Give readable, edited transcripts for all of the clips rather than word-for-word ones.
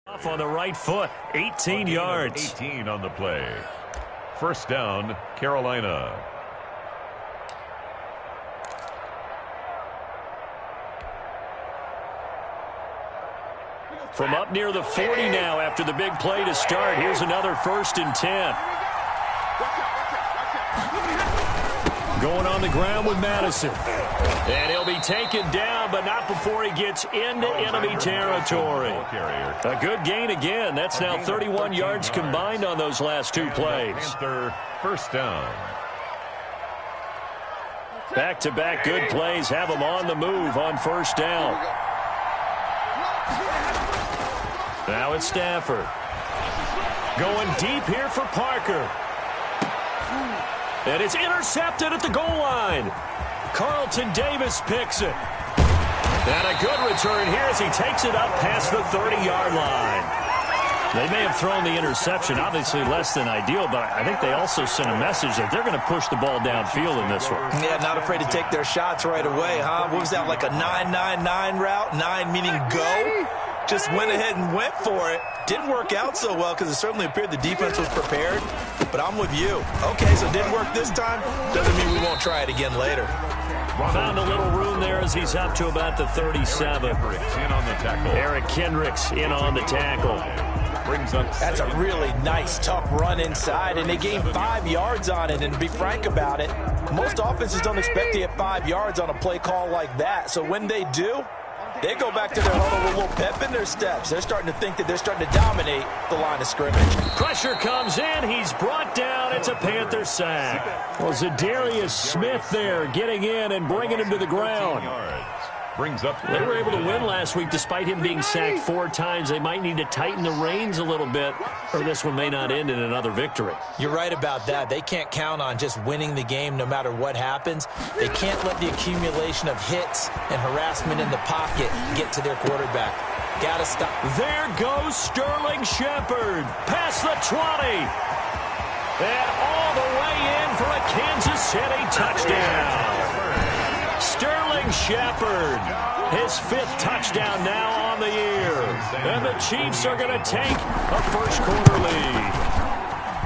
Off on the right foot, 18 yards. 18 on the play. First down, Carolina. From up near the 40 now after the big play to start. Here's another 1st and 10. Going on the ground with Madison. And he'll be taken down, but not before he gets into enemy territory. A good gain again. That's now 31 yards combined on those last two plays. First down. Back-to-back good plays have him on the move on first down. Now it's Stafford. Going deep here for Parker. And it's intercepted at the goal line. Carlton Davis picks it. And a good return here as he takes it up past the 30-yard line. They may have thrown the interception, obviously less than ideal, but I think they also sent a message that they're going to push the ball downfield in this one. Yeah, not afraid to take their shots right away, huh? What was that, like a 9-9-9 route? 9 meaning go? Just went ahead and went for it. Didn't work out so well because it certainly appeared the defense was prepared. But I'm with you. Okay, so it didn't work this time. Doesn't mean we won't try it again later. Found a little room there as he's up to about the 37. Eric Kendricks in on the tackle. That's a really nice, tough run inside, and they gained 5 yards on it. And to be frank about it, most offenses don't expect to get 5 yards on a play call like that. So when they do, they go back to their huddle with a little pep in their steps. They're starting to think that they're starting to dominate the line of scrimmage. Pressure comes in. He's brought down. It's a Panther sack. Well, Zadarius Smith there getting in and bringing him to the ground. They were able to win last week despite him being sacked 4 times. They might need to tighten the reins a little bit, or this one may not end in another victory. You're right about that. They can't count on just winning the game no matter what happens. They can't let the accumulation of hits and harassment in the pocket get to their quarterback. Gotta stop. There goes Sterling Shepard past the 20. And all the way in for a Kansas City touchdown. Sterling Shepard, his 5th touchdown now on the year. And the Chiefs are going to take a first-quarter lead.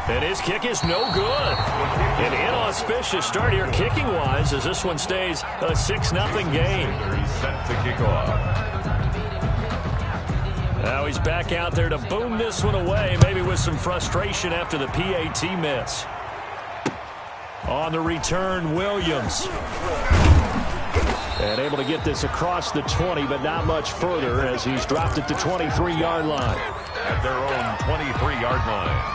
And his kick is no good. An inauspicious start here kicking-wise as this one stays a 6-0 game. Set to kick off. Now he's back out there to boom this one away, maybe with some frustration after the PAT miss. On the return, Williams. And able to get this across the 20, but not much further as he's dropped it to 23-yard line. At their own 23-yard line.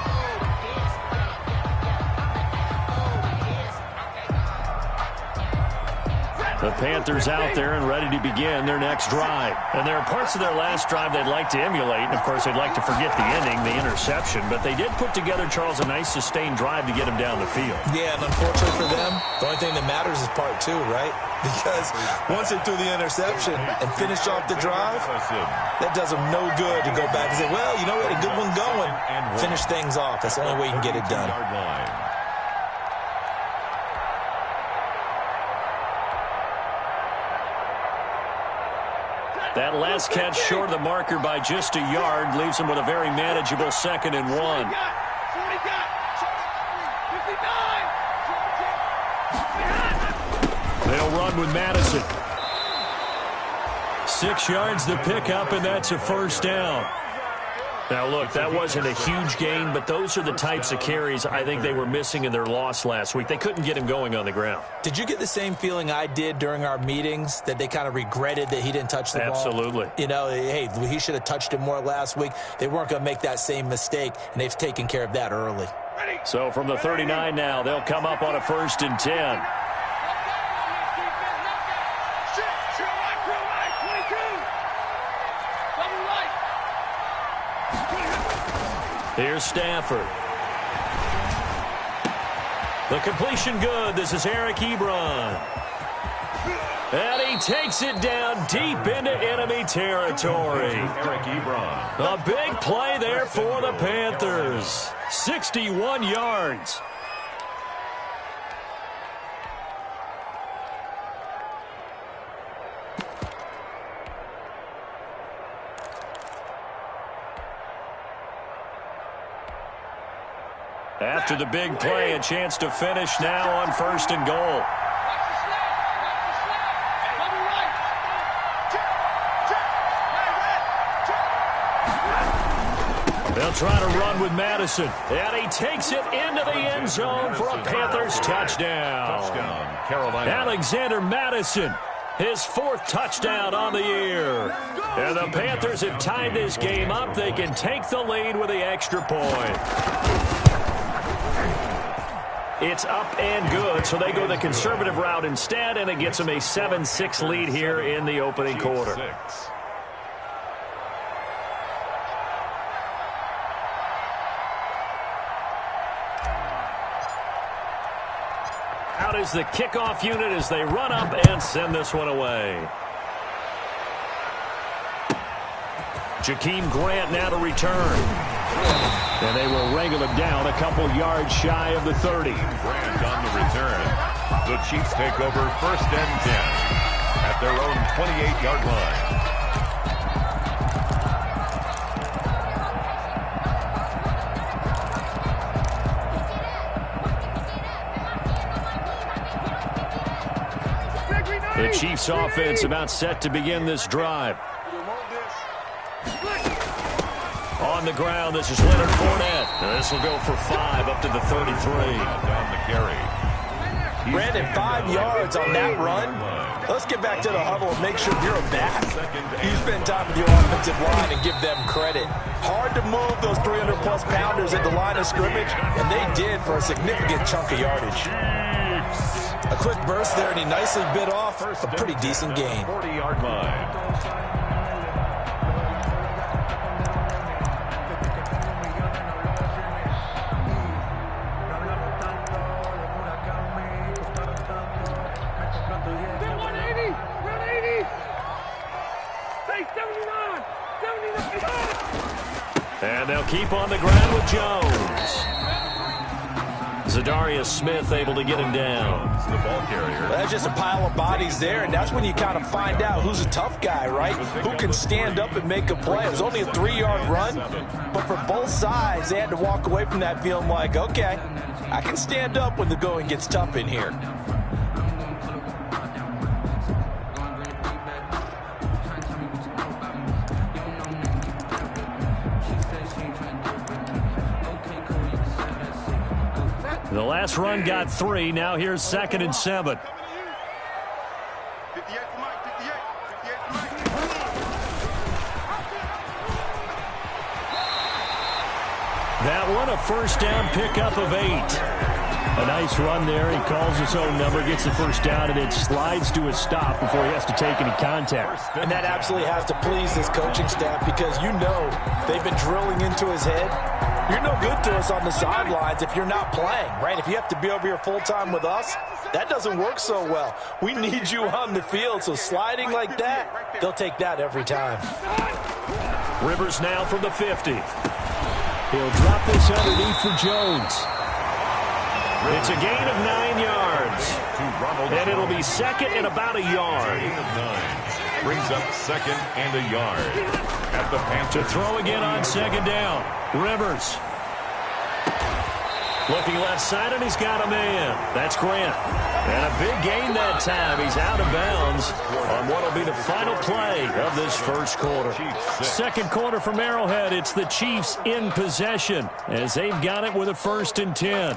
The Panthers out there and ready to begin their next drive. And there are parts of their last drive they'd like to emulate. And, of course, they'd like to forget the ending, the interception. But they did put together, Charles, a nice sustained drive to get him down the field. Yeah, and unfortunately for them, the only thing that matters is part 2, right? Because once they threw the interception and finished off the drive, that does them no good to go back and say, well, you know, we had a good one going. Finish things off. That's the only way you can get it done. That last catch short of the marker by just a yard leaves him with a very manageable 2nd and 1. They'll run with Madison. 6 yards the pickup, and that's a first down. Now, look, that wasn't a huge gain, but those are the types of carries I think they were missing in their loss last week. They couldn't get him going on the ground. Did you get the same feeling I did during our meetings, that they kind of regretted that he didn't touch the ball? Absolutely. You know, hey, he should have touched it more last week. They weren't going to make that same mistake, and they've taken care of that early. So from the 39 now, they'll come up on a 1st and 10. Here's Stafford. The completion good. This is Eric Ebron. And he takes it down deep into enemy territory. Eric Ebron. A big play there for the Panthers. 61 yards. After the big play, a chance to finish now on 1st and goal. They'll try to run with Madison. And he takes it into the end zone for a Panthers touchdown. Touchdown, Carolina. Alexander Madison, his 4th touchdown on the year. And the Panthers have tied this game up. They can take the lead with the extra point. It's up and good, so they go the conservative route instead, and it gets them a 7-6 lead here in the opening quarter. Out is the kickoff unit as they run up and send this one away. Jakeem Grant now to return. And they will wrangle him down a couple yards shy of the 30. Grant on the return. The Chiefs take over 1st and 10 at their own 28-yard line. The Chiefs offense about set to begin this drive. On the ground, this is Leonard Fournette. This will go for 5 up to the 33. Down the carry. Brandon, 5 yards on that run. Let's get back to the huddle and make sure you're back. You spend time with your offensive line and give them credit. Hard to move those 300-plus pounders at the line of scrimmage, and they did for a significant chunk of yardage. A quick burst there, and he nicely bit off a pretty decent gain. 40-yard line. And they'll keep on the ground with Jones. Zadarius Smith able to get him down. The ball carrier. Well, that's just a pile of bodies there, and that's when you kind of find out who's a tough guy, right? Who can stand up and make a play. It was only a 3-yard run, but for both sides, they had to walk away from that feeling like, okay, I can stand up when the going gets tough in here. The last run got 3. Now here's 2nd and 7. That one a 1st down pickup of 8. A nice run there. He calls his own number, gets the 1st down, and it slides to a stop before he has to take any contact. And that absolutely has to please this coaching staff because you know they've been drilling into his head. You're no good to us on the sidelines if you're not playing, right? If you have to be over here full-time with us, that doesn't work so well. We need you on the field, so sliding like that, they'll take that every time. Rivers now from the 50. He'll drop this underneath for Jones. It's a gain of 9 yards. And it'll be 2nd and about a yard. Brings up 2nd and a yard. At the Panthers. To throw again on 2nd down. Rivers. Looking left side, and he's got a man. That's Grant. And a big gain that time. He's out of bounds on what will be the final play of this 1st quarter. 2nd quarter from Arrowhead. It's the Chiefs in possession as they've got it with a 1st and 10.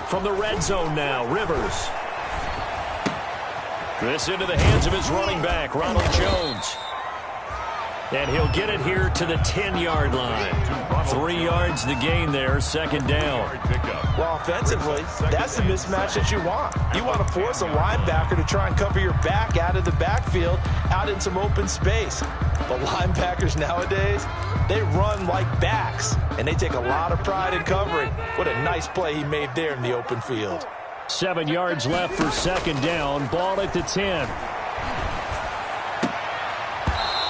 From the red zone now, Rivers. This into the hands of his running back, Ronald Jones. And he'll get it here to the 10-yard line. 3 yards the gain there, 2nd down. Well, offensively, that's the mismatch that you want. You want to force a linebacker to try and cover your back out of the backfield, out in some open space. But linebackers nowadays, they run like backs, and they take a lot of pride in covering. What a nice play he made there in the open field. 7 yards left for 2nd down. Ball at the 10.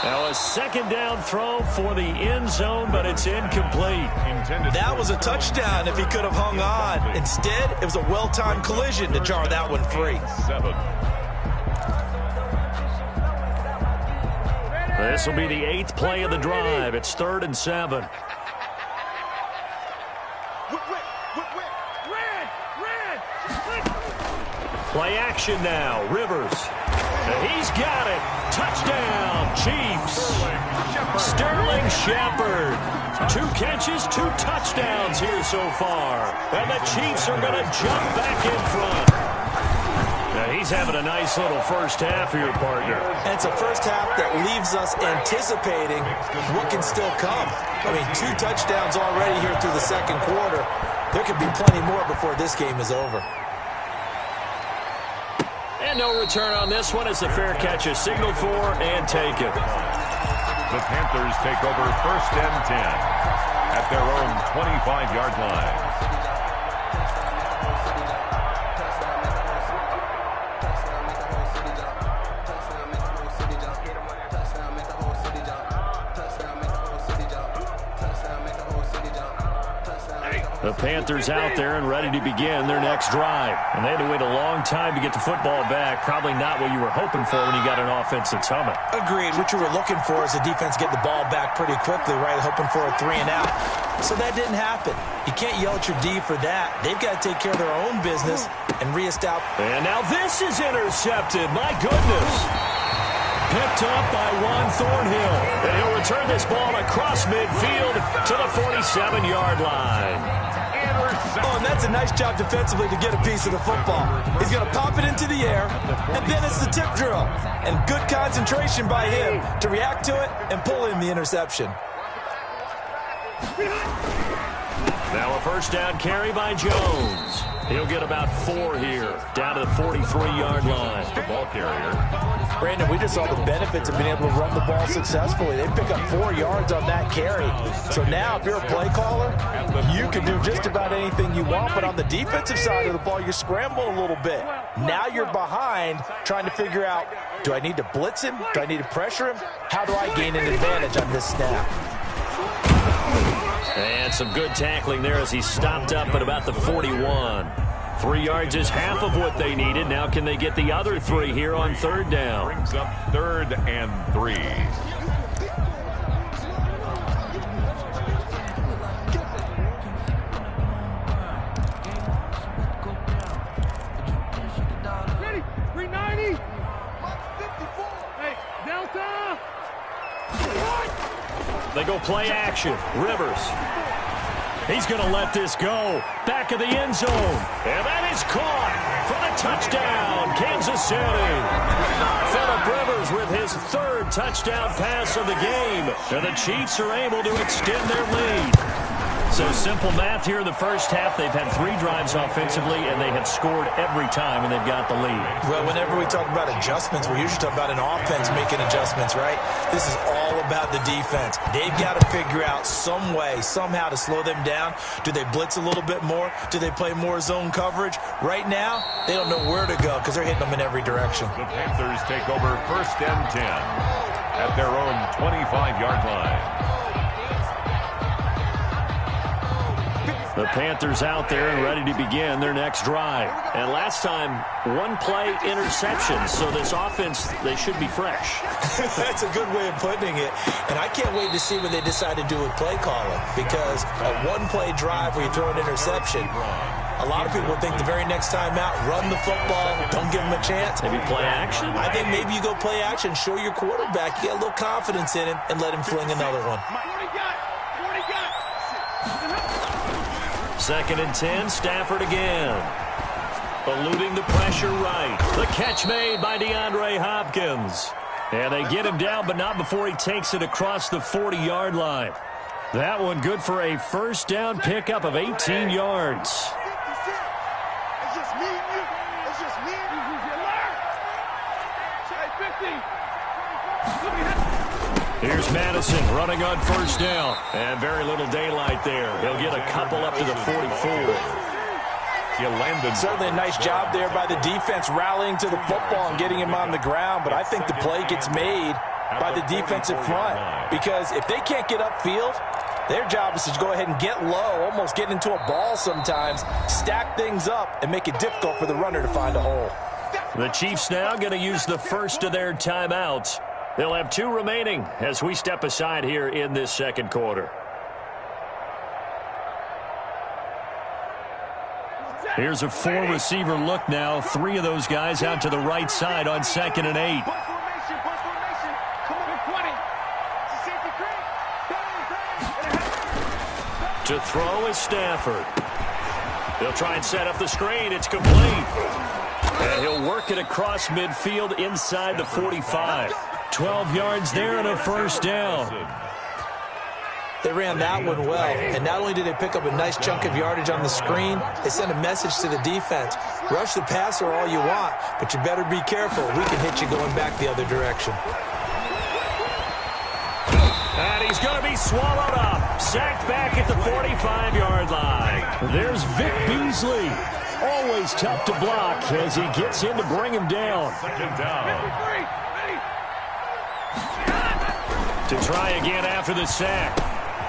Now a 2nd down throw for the end zone, but it's incomplete. That was a touchdown if he could have hung on. Instead, it was a well-timed collision to jar that one free. This will be the 8th play of the drive. It's 3rd and 7. Play action now. Rivers. He's got it. Touchdown, Chiefs. Sterling Shepard. 2 catches, 2 touchdowns here so far. And the Chiefs are going to jump back in front. Now he's having a nice little first half here, partner. And it's a first half that leaves us anticipating what can still come. I mean, 2 touchdowns already here through the second quarter. There could be plenty more before this game is over. And no return on this one as the fair catch is signaled for and taken. The Panthers take over 1st and 10 at their own 25-yard line. The Panthers out there and ready to begin their next drive. And they had to wait a long time to get the football back. Probably not what you were hoping for when you got an offense that's humming. Agreed. What you were looking for is the defense get the ball back pretty quickly, right? Hoping for a 3 and out. So that didn't happen. You can't yell at your D for that. They've got to take care of their own business and reestablish. And now this is intercepted. My goodness. Picked up by Juan Thornhill. And he'll return this ball across midfield to the 47-yard line. Oh, and that's a nice job defensively to get a piece of the football. He's going to pop it into the air, and then it's the tip drill. And good concentration by him to react to it and pull in the interception. Now a first down carry by Jones. He'll get about 4 here, down to the 43-yard line. The ball carrier. Brandon, we just saw the benefits of being able to run the ball successfully. They pick up 4 yards on that carry. So now if you're a play caller, you can do just about anything you want. But on the defensive side of the ball, you scramble a little bit. Now you're behind trying to figure out, do I need to blitz him? Do I need to pressure him? How do I gain an advantage on this snap? And some good tackling there as he stopped up at about the 41. 3 yards is half of what they needed. Now can they get the other 3 here on 3rd down? Brings up 3rd and 3. Ready, 390. 54. Hey, Delta. They go play action. Rivers. He's going to let this go. Back of the end zone. And that is caught for the touchdown, Kansas City. Phillip Rivers with his 3rd touchdown pass of the game. And the Chiefs are able to extend their lead. So simple math here in the first half. They've had 3 drives offensively, and they have scored every time, and they've got the lead. Well, whenever we talk about adjustments, we usually talk about an offense making adjustments, right? This is all about the defense. They've got to figure out some way, somehow to slow them down. Do they blitz a little bit more? Do they play more zone coverage? Right now, they don't know where to go because they're hitting them in every direction. The Panthers take over 1st and 10 at their own 25-yard line. The Panthers out there and ready to begin their next drive. And last time, 1-play interception. So this offense, they should be fresh. That's a good way of putting it. And I can't wait to see what they decide to do with play calling. Because a 1-play drive where you throw an interception, a lot of people think the very next time out, run the football, don't give them a chance. Maybe play action? I think maybe you go play action, show your quarterback, you get a little confidence in him, and let him fling another one. 2nd and 10, Stafford again. Eluding the pressure right. The catch made by DeAndre Hopkins. And they get him down, but not before he takes it across the 40-yard line. That one good for a first down pickup of 18 yards. It's just me and you. It's just me and you. Hey, 50. Here's Madison running on first down. And very little daylight there. He'll get a couple up to the 44. You landed. Certainly a nice job there by the defense rallying to the football and getting him on the ground. But I think the play gets made by the defensive front. Because if they can't get upfield, their job is to go ahead and get low, almost get into a ball sometimes, stack things up, and make it difficult for the runner to find a hole. The Chiefs now going to use the first of their timeouts. They'll have 2 remaining as we step aside here in this second quarter. Here's a 4-receiver look now. 3 of those guys out to the right side on 2nd and 8. To throw is Stafford. They'll try and set up the screen. It's complete. And he'll work it across midfield inside the 45. 12 yards there and a first down. They ran that one well, and not only did they pick up a nice chunk of yardage on the screen, they sent a message to the defense. Rush the passer all you want, but you better be careful. We can hit you going back the other direction. And he's going to be swallowed up. Sacked back at the 45-yard line. There's Vic Beasley. Always tough to block as he gets in to bring him down. Second down. To try again after the sack.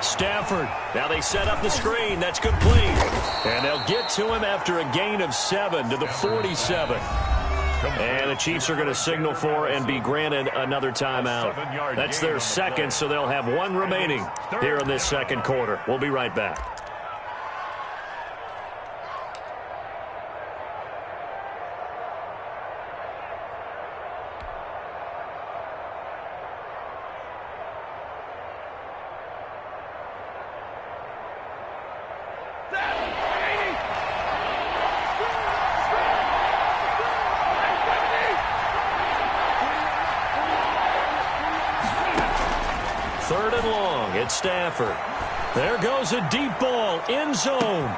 Stafford. Now they set up the screen. That's complete. And they'll get to him after a gain of 7 to the 47. And the Chiefs are going to signal for and be granted another timeout. That's their second, so they'll have 1 remaining here in this second quarter. We'll be right back. Stafford. There goes a deep ball, end zone.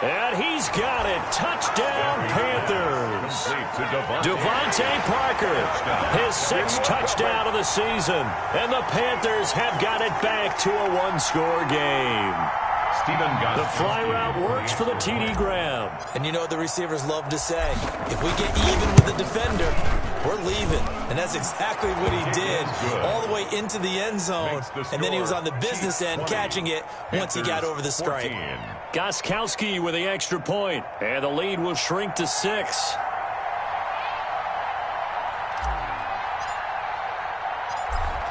And he's got it. Touchdown, Panthers. Devontae Parker, his 6th touchdown of the season. And the Panthers have got it back to a 1-score game. The fly route works for the TD Graham. And you know what the receivers love to say? If we get even with the defender, we're leaving. And that's exactly what he did. All the way into the end zone. And then he was on the business end catching it once he got over the stripe. Gostkowski with the extra point. And the lead will shrink to 6.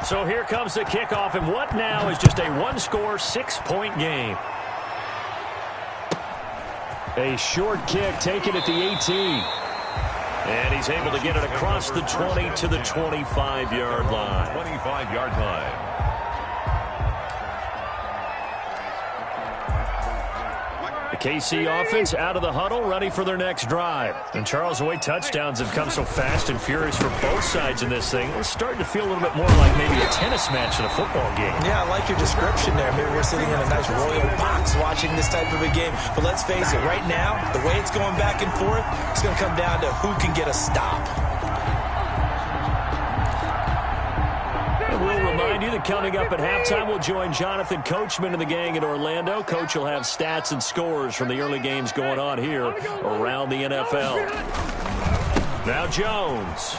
So here comes the kickoff. And what now is just a 1-score, 6-point game. A short kick taken at the 18. And he's able to get it across the 20 to the 25-yard line. 25-yard line. The KC offense out of the huddle, ready for their next drive. And Charles, the way touchdowns have come so fast and furious for both sides in this thing, it's starting to feel a little bit more like maybe a tennis match in a football game. Yeah, I like your description there. Maybe we're sitting in a nice royal box watching this type of a game. But let's face it, right now, the way it's going back and forth, it's going to come down to who can get a stop. We'll remind you that coming up at halftime, we'll join Jonathan Coachman and the gang in Orlando. Coach will have stats and scores from the early games going on here around the NFL. Now Jones.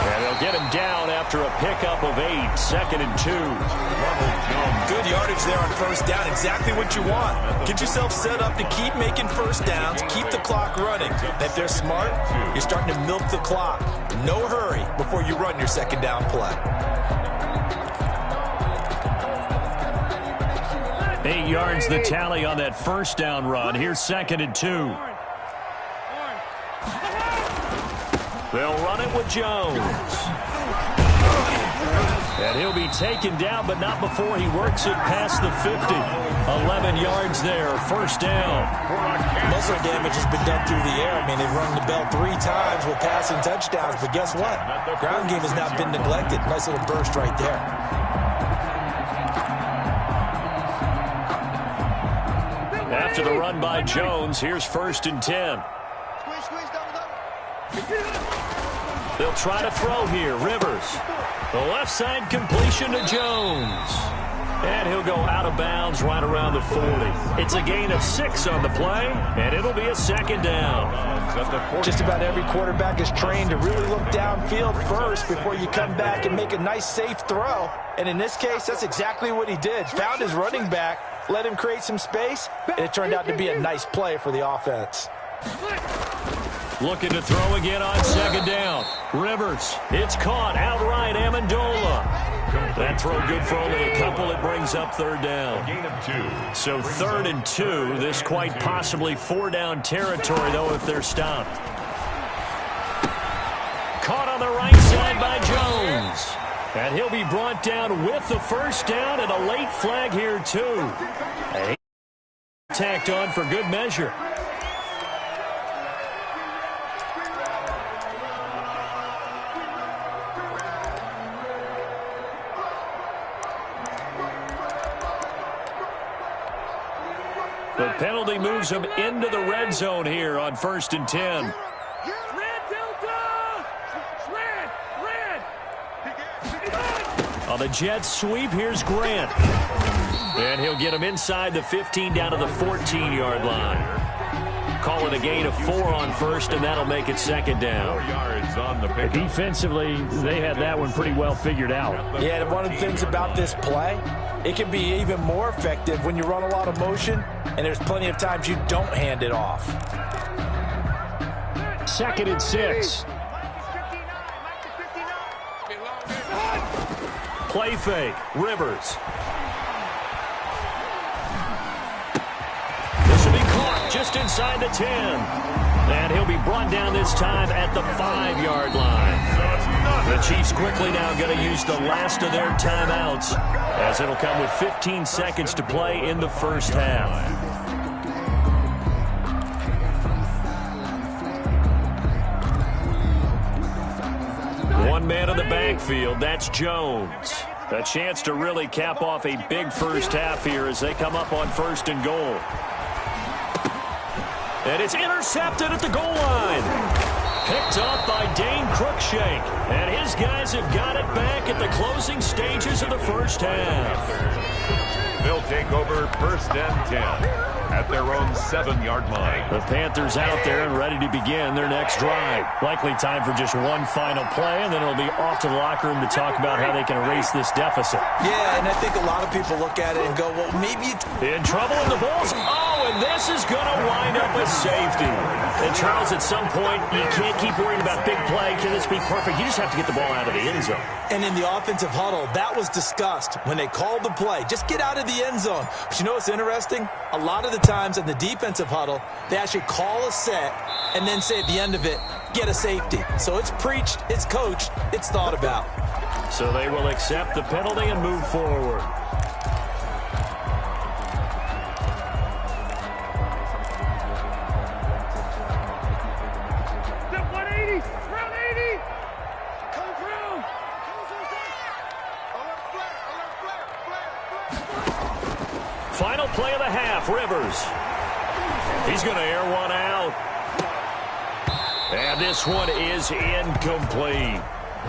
And they'll get him down after a pickup of 8, 2nd and 2. Good yardage there on first down. Exactly what you want. Get yourself set up to keep making first downs, keep the clock running. And if they're smart, you're starting to milk the clock. No hurry before you run your second down play. 8 yards the tally on that first down run. Here's 2nd and 2. They'll run it with Jones. And he'll be taken down, but not before he works it past the 50. 11 yards there, first down. Most of the damage has been done through the air. I mean, they've rung the bell 3 times with passing touchdowns, but guess what? Ground game has not been neglected. Nice little burst right there. After the run by Jones, here's 1st and 10. They'll try to throw here. Rivers. The left side completion to Jones. And he'll go out of bounds right around the 40. It's a gain of 6 on the play, and it'll be a 2nd down. Just about every quarterback is trained to really look downfield first before you come back and make a nice, safe throw. And in this case, that's exactly what he did. Found his running back, let him create some space, and it turned out to be a nice play for the offense. Looking to throw again on second down. Rivers. It's caught outright. Amendola. That throw good for only a couple. It brings up third down. Gain of 2. So 3rd and 2. This quite possibly 4-down territory, though, if they're stopped. Caught on the right side by Jones. And he'll be brought down with the first down and a late flag here, too. And tacked on for good measure. The penalty moves them into the red zone here on 1st and 10. On the Jets sweep, here's Grant. And he'll get him inside the 15 down to the 14-yard line. Call it a gain of 4 on 1st, and that'll make it 2nd down. 4 yards on the pick. Defensively, they had that one pretty well figured out. Yeah, and one of the things about this play, it can be even more effective when you run a lot of motion, and there's plenty of times you don't hand it off. 2nd and 6. Play fake. Rivers. This will be caught just inside the 10. And he'll be brought down this time at the 5-yard line. The Chiefs quickly now going to use the last of their timeouts, as it'll come with 15 seconds to play in the first half. One man in the backfield, that's Jones. A chance to really cap off a big first half here as they come up on 1st and goal. And it's intercepted at the goal line. Picked up by Dane Cruikshank. And his guys have got it back at the closing stages of the first half. They'll take over 1st and 10 at their own 7-yard line. The Panthers out there and ready to begin their next drive. Likely time for just one final play, and then it'll be off to the locker room to talk about how they can erase this deficit. Yeah, and I think a lot of people look at it and go, well, maybe in trouble in the Bulls. Oh, and this is going to wind up with safety. And Charles, at some point, you can't keep worrying about big play. Can this be perfect? You just have to get the ball out of the end zone. And in the offensive huddle, that was discussed when they called the play. Just get out of the end zone. But you know what's interesting? A lot of the times in the defensive huddle, they actually call a set and then say at the end of it, get a safety. So it's preached, it's coached, it's thought about. So they will accept the penalty and move forward. Final play of the half, Rivers. He's going to air one out. And this one is incomplete.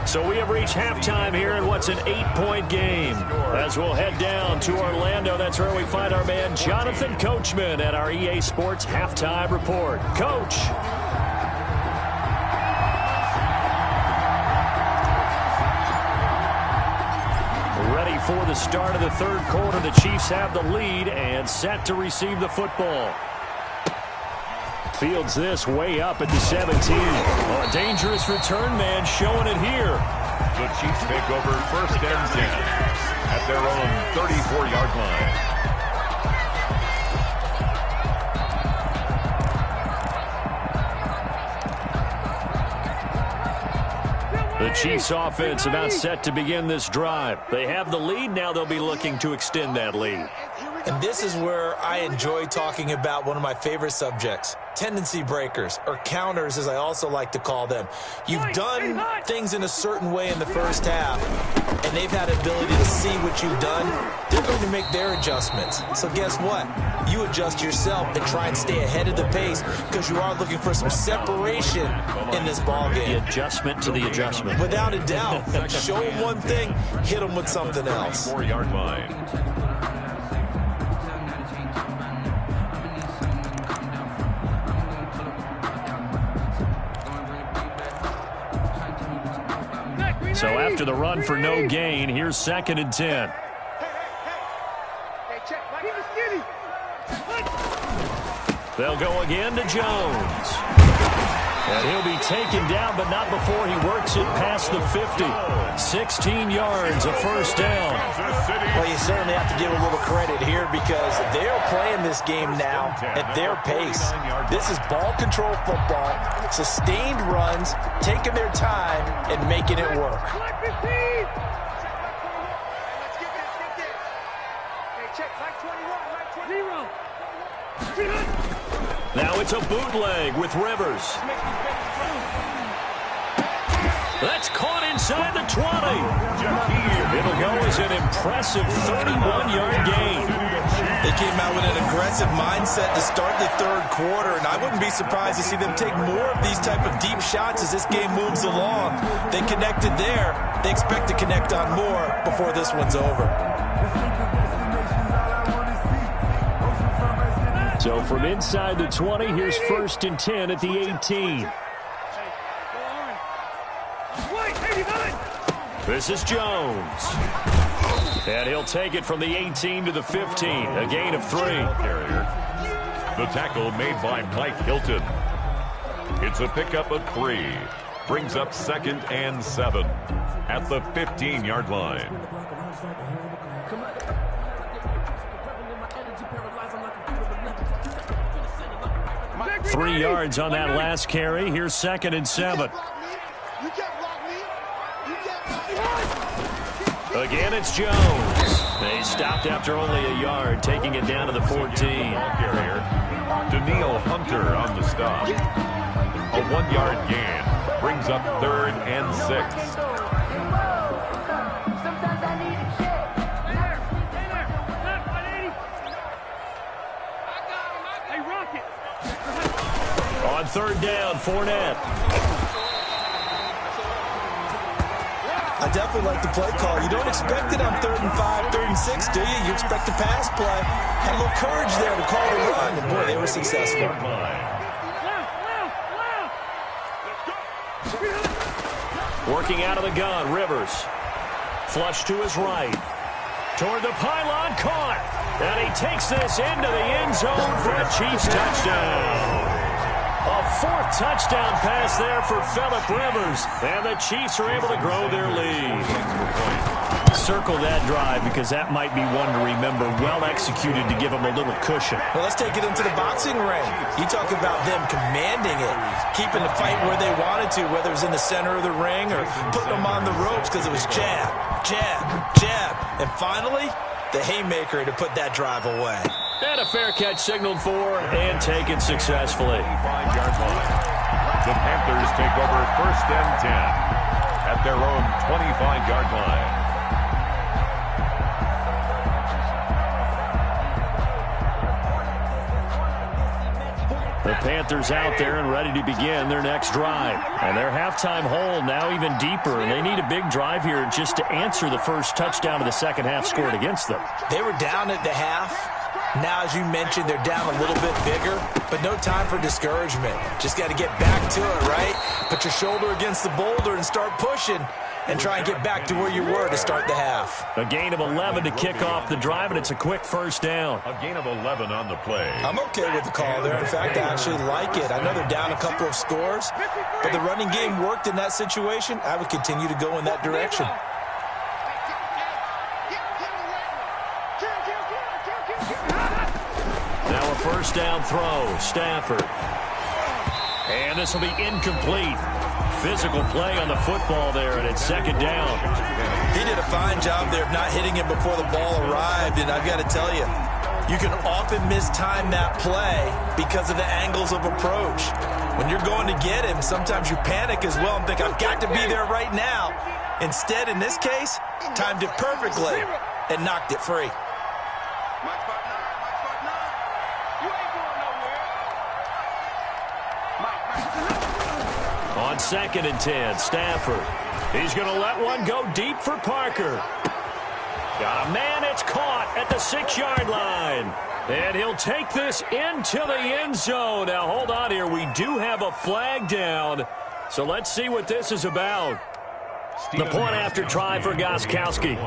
So we have reached halftime here in what's an 8-point game. As we'll head down to Orlando, that's where we find our man Jonathan Coachman at our EA Sports Halftime Report. Coach. Ready for the start of the third quarter. The Chiefs have the lead and set to receive the football. Fields this way up at the 17. Oh, a dangerous return man showing it here. The Chiefs take over 1st and 10 at their own 34-yard line. The Chiefs offense about set to begin this drive. They have the lead. Now they'll be looking to extend that lead. And this is where I enjoy talking about one of my favorite subjects, tendency breakers, or counters as I also like to call them. You've done things in a certain way in the first half, and they've had the ability to see what you've done. They're going to make their adjustments. So guess what? You adjust yourself and try and stay ahead of the pace because you are looking for some separation in this ball game. The adjustment to the adjustment. Without a doubt. Show them one thing, hit them with something else. 4-yard line. So after the run for no gain, here's 2nd and 10. They'll go again to Jones. And he'll be taken down, but not before he works it past the 50. 16 yards, a first down. Well, you certainly have to give a little credit here because they're playing this game now at their pace. This is ball control football, sustained runs, taking their time, and making it work. Now it's a bootleg with Rivers. That's caught inside the 20. It'll go as an impressive 31-yard gain. They came out with an aggressive mindset to start the third quarter, and I wouldn't be surprised to see them take more of these type of deep shots as this game moves along. They connected there. They expect to connect on more before this one's over. So from inside the 20, here's 1st and 10 at the 18. This is Jones. And he'll take it from the 18 to the 15, a gain of 3. The tackle made by Mike Hilton. It's a pickup of 3. Brings up 2nd and 7 at the 15-yard line. 3 yards on that last carry. Here's 2nd and 7. Again, it's Jones. They stopped after only a yard, taking it down to the 14. Daniil Hunter on the stop. A 1-yard gain. Brings up 3rd and 6. On 3rd down, Fournette. I definitely like the play call. You don't expect it on 3rd and 5, 3rd and 6, do you? You expect a pass play. Had a little courage there to call the run, and boy, they were successful. Working out of the gun, Rivers. Flush to his right. Toward the pylon, caught. And he takes this into the end zone for a Chiefs touchdown. A 4th touchdown pass there for Phillip Rivers. And the Chiefs are able to grow their lead. Circle that drive because that might be one to remember. Well executed to give them a little cushion. Well, let's take it into the boxing ring. You talk about them commanding it, keeping the fight where they wanted to, whether it was in the center of the ring or putting them on the ropes because it was jab, jab, jab. And finally, the haymaker to put that drive away. And a fair catch signaled for and taken successfully. 5-yard line. The Panthers take over 1st and 10 at their own 25-yard line. The Panthers out there and ready to begin their next drive. And their halftime hole now even deeper, and they need a big drive here just to answer the first touchdown of the second half scored against them. They were down at the half. Now, as you mentioned, they're down a little bit bigger, but no time for discouragement. Just got to get back to it, right? Put your shoulder against the boulder and start pushing and try and get back to where you were to start the half. A gain of 11 to kick off the drive, and it's a quick first down. A gain of 11 on the play. I'm okay with the call there. In fact, I actually like it. I know they're down a couple of scores, but the running game worked in that situation. I would continue to go in that direction. Now a first down throw, Stafford. And this will be incomplete. Physical play on the football there, and it's 2nd down. He did a fine job there of not hitting him before the ball arrived, and I've got to tell you, you can often mistime that play because of the angles of approach. When you're going to get him, sometimes you panic as well and think, I've got to be there right now. Instead, in this case, timed it perfectly and knocked it free. On 2nd and 10, Stafford. He's going to let one go deep for Parker. Got a man, it's caught at the 6-yard line. And he'll take this into the end zone. Now, hold on here. We do have a flag down. So let's see what this is about. The point after try for Gostkowski.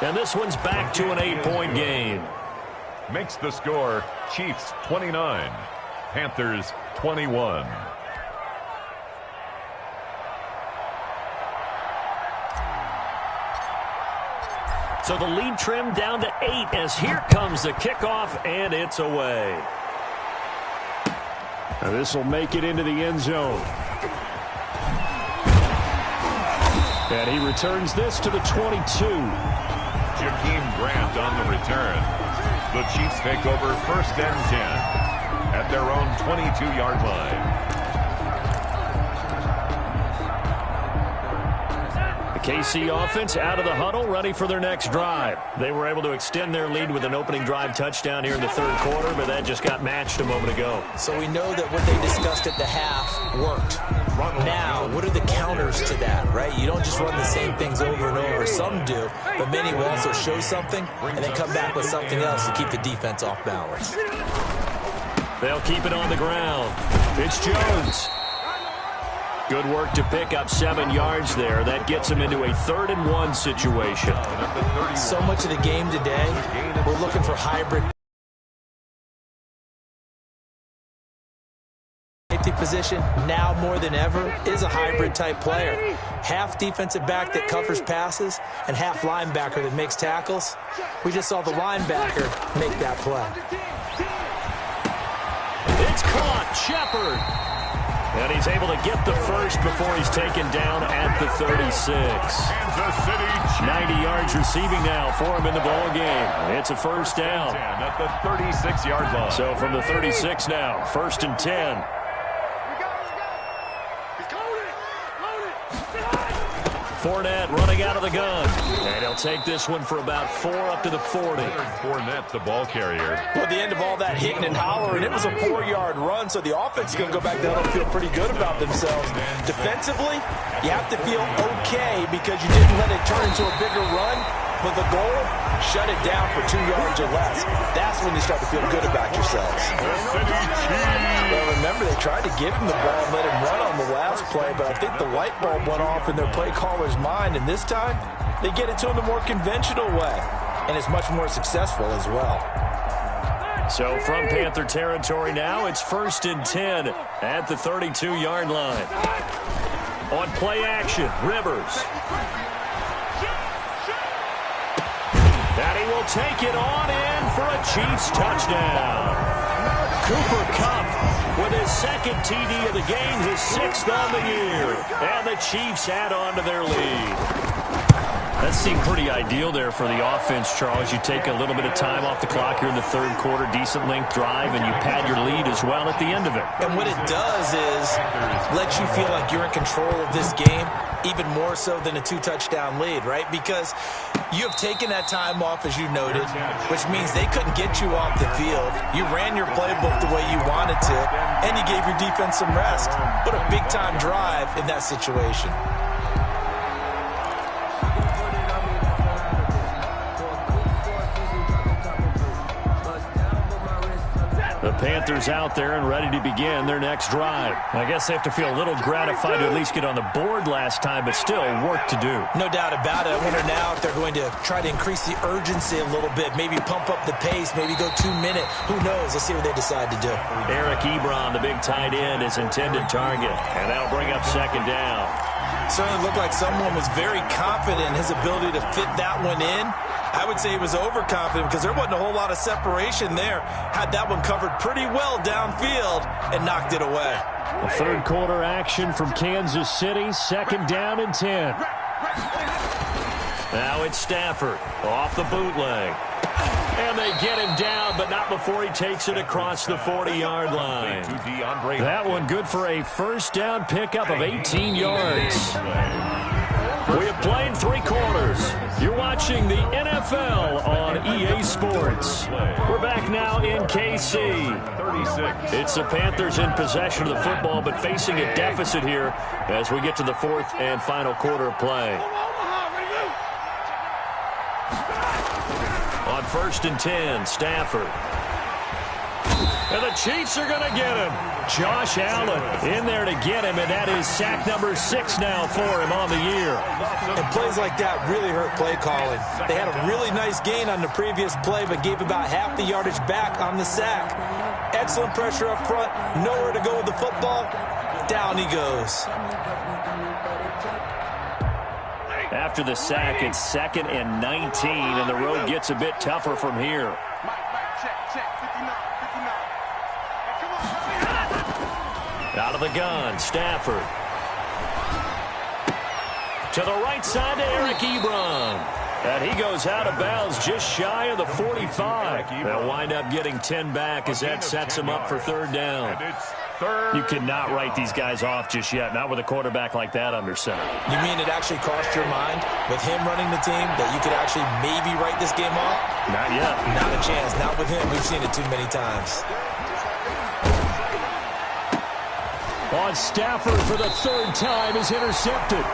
And this one's back to an 8-point game. makes the score Chiefs 29, Panthers 21. So the lead trimmed down to 8 as here comes the kickoff, and it's away. Now this will make it into the end zone. And he returns this to the 22. Jakeem Grant on the return. The Chiefs take over 1st and 10 at their own 22-yard line. The KC offense out of the huddle, ready for their next drive. They were able to extend their lead with an opening drive touchdown here in the 3rd quarter, but that just got matched a moment ago. So we know that what they discussed at the half worked. Now, what are the counters to that, right? You don't just run the same things over and over. Some do, but many will also show something and then come back with something else to keep the defense off balance. They'll keep it on the ground. It's Jones. Good work to pick up 7 yards there. That gets him into a 3rd and 1 situation. So much of the game today, we're looking for hybrid safety position. Now more than ever is a hybrid type player. Half defensive back that covers passes and half linebacker that makes tackles. We just saw the linebacker make that play. It's caught. Shepard. And he's able to get the first before he's taken down at the 36. 90 yards receiving now for him in the ball game. It's a 1st down. At the 36-yard line. So from the 36 now, 1st and 10. Fournette running out of the gun. And he'll take this one for about 4 up to the 40. Fournette, the ball carrier. Well, at the end of all that hitting and hollering, it was a 4-yard run, so the offense is going to go back down and feel pretty good about themselves. Defensively, you have to feel okay because you didn't let it turn into a bigger run. But the goal, shut it down for 2 yards or less. That's when you start to feel good about yourselves. Well, remember, they tried to give him the ball and let him run on the last play, but I think the light bulb went off in their play caller's mind, and this time, they get it to him the more conventional way, and it's much more successful as well. So from Panther territory now, it's 1st and 10 at the 32-yard line. On play action, Rivers. And he will take it on in for a Chiefs touchdown. Cooper Kupp with his 2nd TD of the game, his 6th on the year. And the Chiefs add on to their lead. That seemed pretty ideal there for the offense, Charles. You take a little bit of time off the clock here in the 3rd quarter, decent length drive, and you pad your lead as well at the end of it. And what it does is let you feel like you're in control of this game, even more so than a 2-touchdown lead, right? Because you have taken that time off, as you noted, which means they couldn't get you off the field. You ran your playbook the way you wanted to, and you gave your defense some rest. What a big-time drive in that situation. The Panthers out there and ready to begin their next drive. I guess they have to feel a little gratified to at least get on the board last time, but still work to do. No doubt about it. I wonder now if they're going to try to increase the urgency a little bit, maybe pump up the pace, maybe go 2-minute. Who knows? Let's see what they decide to do. Eric Ebron, the big tight end, is intended target, and that'll bring up 2nd down. Certainly looked like someone was very confident in his ability to fit that one in. I would say he was overconfident because there wasn't a whole lot of separation there. Had that one covered pretty well downfield and knocked it away. The 3rd quarter action from Kansas City, 2nd down and 10. Now it's Stafford off the bootleg. And they get him down, but not before he takes it across the 40-yard line. That one good for a 1st down pickup of 18 yards. We have played 3 quarters. You're watching the NFL on EA Sports. We're back now in KC. It's the Panthers in possession of the football, but facing a deficit here as we get to the 4th and final quarter of play. On 1st and 10, Stafford. And the Chiefs are going to get him. Josh Allen in there to get him, and that is sack number 6 now for him on the year. And plays like that really hurt play calling. They had a really nice gain on the previous play, but gave about half the yardage back on the sack. Excellent pressure up front, nowhere to go with the football. Down he goes. After the sack, it's 2nd and 19, and the road gets a bit tougher from here. Out of the gun, Stafford. To the right side to Eric Ebron. And he goes out of bounds just shy of the 45. They'll wind up getting 10 back as that sets him up for 3rd down. You cannot write these guys off just yet, not with a quarterback like that under center. You mean it actually crossed your mind with him running the team that you could actually maybe write this game off? Not yet. Not a chance. Not with him. We've seen it too many times. On Stafford for the 3rd time is intercepted.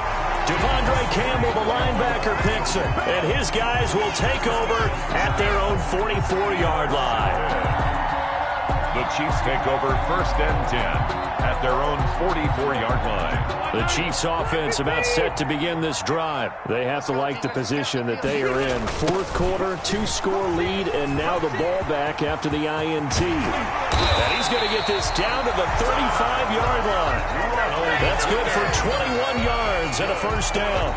Devondre Campbell, the linebacker, picks him. And his guys will take over at their own 44-yard line. The Chiefs take over 1st and 10 at their own 44-yard line. The Chiefs offense about set to begin this drive. They have to like the position that they are in. 4th quarter, 2-score lead, and now the ball back after the INT. And he's going to get this down to the 35-yard line. That's good for 21 yards and a 1st down.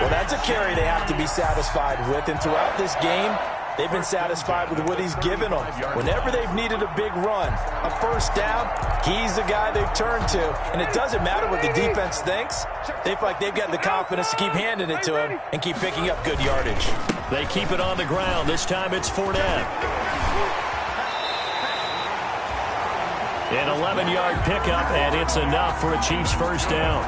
Well, that's a carry they have to be satisfied with, and throughout this game, they've been satisfied with what he's given them. Whenever they've needed a big run, a 1st down, he's the guy they've turned to. And it doesn't matter what the defense thinks. They feel like they've got the confidence to keep handing it to him and keep picking up good yardage. They keep it on the ground. This time it's Fournette. An 11-yard pickup, and it's enough for a Chiefs 1st down.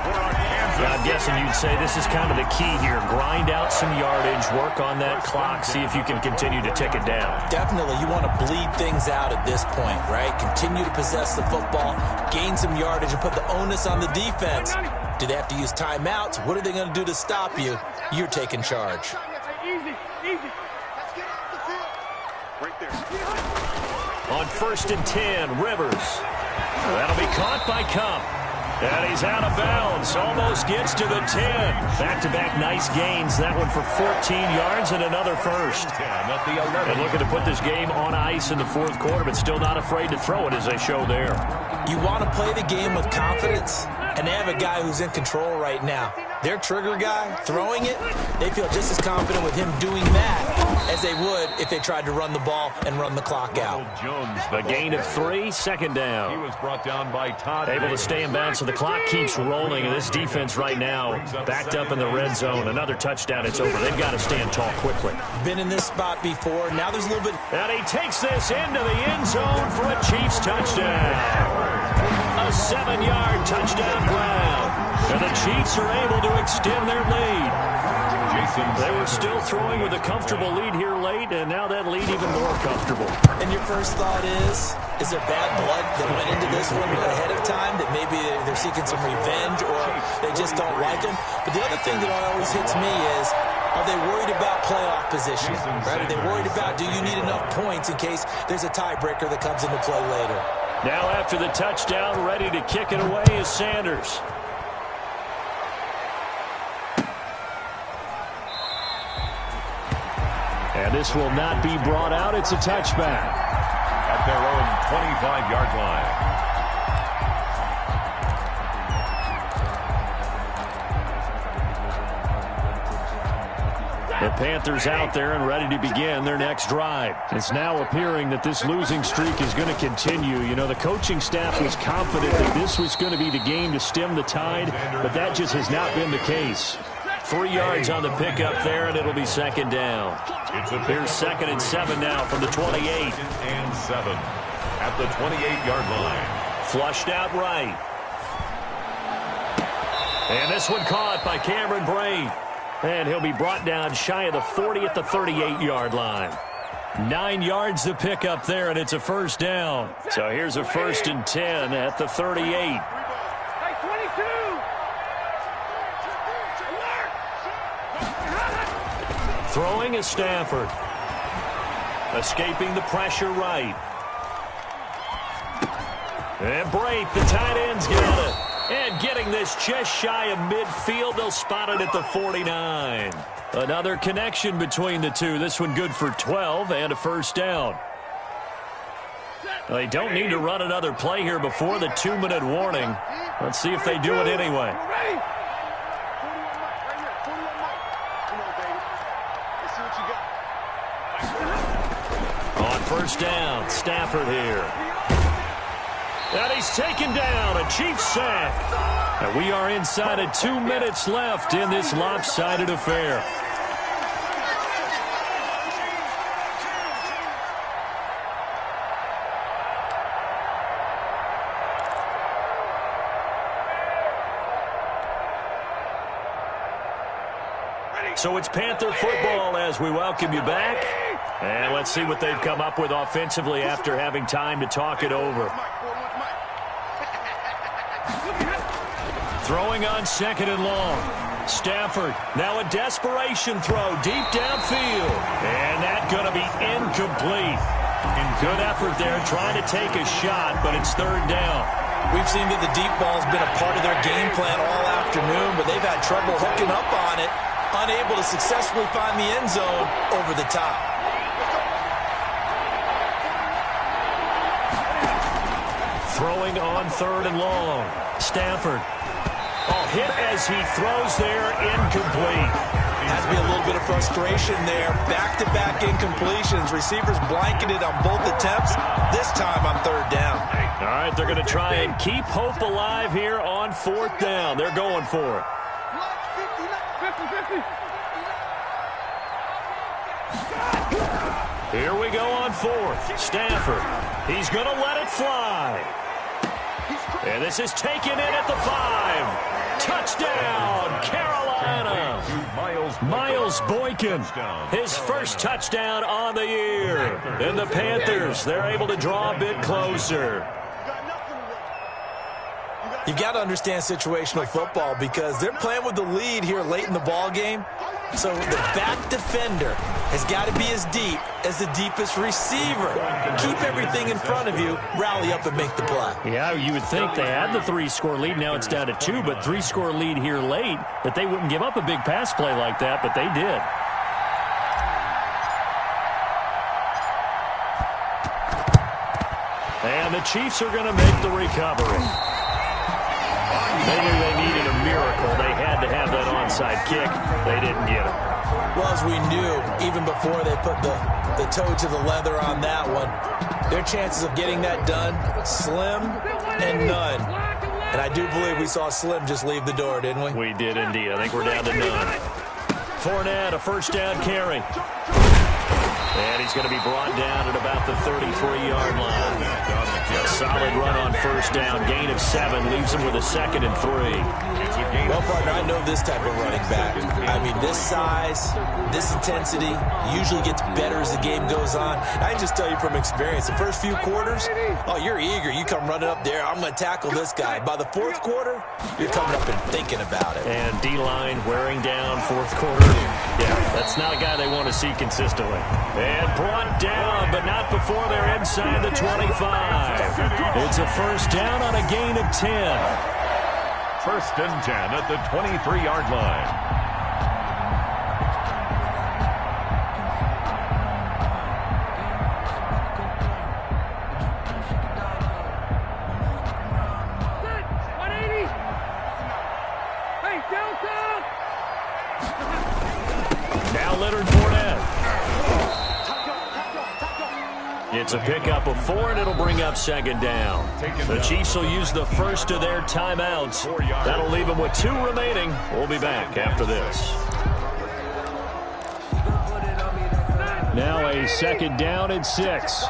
Now, I'm guessing you'd say this is kind of the key here. Grind out some yardage, work on that clock, see if you can continue to tick it down. Definitely. You want to bleed things out at this point, right? Continue to possess the football, gain some yardage, and put the onus on the defense. Do they have to use timeouts? What are they going to do to stop you? You're taking charge. Easy. Let's get off the field. Right there. On 1st and 10, Rivers. That'll be caught by Cup. And he's out of bounds. Almost gets to the 10. Back-to-back nice gains. That one for 14 yards and another 1st. And looking to put this game on ice in the 4th quarter, but still not afraid to throw it as they show there. You want to play the game with confidence, and they have a guy who's in control right now. Their trigger guy, throwing it, they feel just as confident with him doing that as they would if they tried to run the ball and run the clock out. A gain of 3, 2nd down. He was brought down by Todd. Able to stay in bounds, so the clock keeps rolling, and this defense right now backed up in the red zone. Another touchdown, it's over. They've got to stand tall quickly. Been in this spot before. Now there's a little bit. And he takes this into the end zone for a Chiefs touchdown. A 7-yard touchdown ground. And the Chiefs are able to extend their lead. They were still throwing with a comfortable lead here late, and now that lead even more comfortable. And your first thought is there bad blood that went into this one ahead of time, that maybe they're seeking some revenge or they just don't like him? But the other thing that always hits me is, are they worried about playoff position? Right? Are they worried about, do you need enough points in case there's a tiebreaker that comes into play later? Now after the touchdown, ready to kick it away is Sanders. And this will not be brought out. It's a touchback. At their own 25-yard line. The Panthers out there and ready to begin their next drive. It's now appearing that this losing streak is going to continue. You know, the coaching staff was confident that this was going to be the game to stem the tide, but that just has not been the case. 3 yards on the pickup there, and it'll be 2nd down. Here's 2nd and 7 now from the 28. 2nd and 7 at the 28-yard line. Flushed out right. And this one caught by Cameron Braid. And he'll be brought down shy of the 40 at the 38-yard line. 9 yards to pick up there, and it's a 1st down. So here's a 1st and 10 at the 38. Throwing is Stafford. Escaping the pressure right. And Brate, the tight end's got it. And getting this just shy of midfield, they'll spot it at the 49. Another connection between the two. This one good for 12 and a first down. They don't need to run another play here before the 2-minute warning. Let's see if they do it anyway. On first down, Stafford here. And he's taken down, a Chiefs sack. And we are inside of 2 minutes left in this lopsided affair. So it's Panther football as we welcome you back. And let's see what they've come up with offensively after having time to talk it over. Throwing on second and long. Stafford, now a desperation throw deep downfield. And that's going to be incomplete. Good effort there trying to take a shot, but it's third down. We've seen that the deep ball's been a part of their game plan all afternoon, but they've had trouble hooking up on it. Unable to successfully find the end zone over the top. Throwing on third and long. Stafford. Hit as he throws there, incomplete. Has to be a little bit of frustration there. Back-to-back incompletions. Receivers blanketed on both attempts, this time on third down. All right, they're going to try and keep hope alive here on fourth down. They're going for it. Here we go on fourth. Stafford. He's going to let it fly. And this is taken in at the 5. Touchdown, Carolina. Miles Boykin, his first touchdown on the year. And the Panthers, they're able to draw a bit closer. You've got to understand situational football because they're playing with the lead here late in the ball game. So the back defender has got to be as deep as the deepest receiver. Keep everything in front of you, rally up and make the play. Yeah, you would think they had the 3-score lead. Now it's down to 2, but 3-score lead here late, that they wouldn't give up a big pass play like that, but they did. And the Chiefs are going to make the recovery. They knew they needed a miracle. They had to have that onside kick. They didn't get it. Well, as we knew, even before they put the toe to the leather on that one, their chances of getting that done, slim and none. And I do believe we saw Slim just leave the door, didn't we? We did indeed. I think we're down to none. Fournette, a first down carry. And he's going to be brought down at about the 33-yard line. A solid run on first down. Gain of 7 leaves him with a 2nd and 3. Well, partner, I know this type of running back. I mean, this size, this intensity usually gets better as the game goes on. I can just tell you from experience, the first few quarters, oh, you're eager. You come running up there, I'm going to tackle this guy. By the fourth quarter, you're coming up and thinking about it. And D-line wearing down fourth quarter. Yeah, that's not a guy they want to see consistently. And brought down, but not before they're inside the 25. It's a first down on a gain of 10. First and 10 at the 23-yard line. Now Leonard Fournette. It's a pickup of 4, and it'll bring up second down. The Chiefs will use the first of their timeouts. That'll leave them with 2 remaining. We'll be back after this. Now a second down and 6.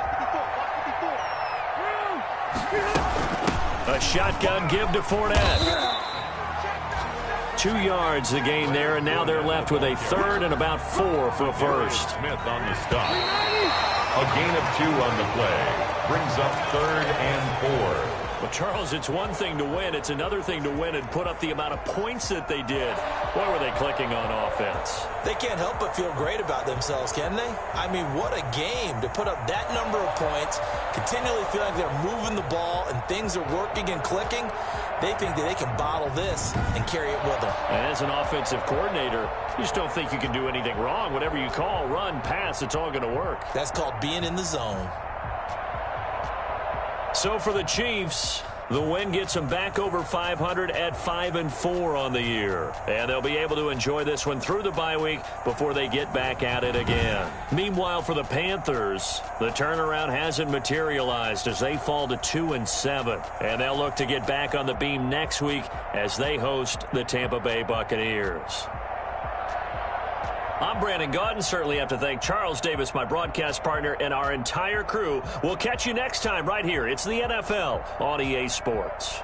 A shotgun give to Fournette. 2 yards the gain there, and now they're left with a 3rd and about 4 for first. Smith on the stop. A gain of 2 on the play. Brings up 3rd and 4. Well, Charles, it's one thing to win. It's another thing to win and put up the amount of points that they did. Boy, were they clicking on offense. They can't help but feel great about themselves, can they? I mean, what a game to put up that number of points, continually feel like they're moving the ball and things are working and clicking. They think that they can bottle this and carry it with them. And as an offensive coordinator, you just don't think you can do anything wrong. Whatever you call, run, pass, it's all going to work. That's called being in the zone. So for the Chiefs, the win gets them back over 500 at 5-4 on the year. And they'll be able to enjoy this one through the bye week before they get back at it again. Meanwhile, for the Panthers, the turnaround hasn't materialized as they fall to 2-7. And they'll look to get back on the beam next week as they host the Tampa Bay Buccaneers. I'm Brandon Gaudin. Certainly have to thank Charles Davis, my broadcast partner, and our entire crew. We'll catch you next time right here. It's the NFL on EA Sports.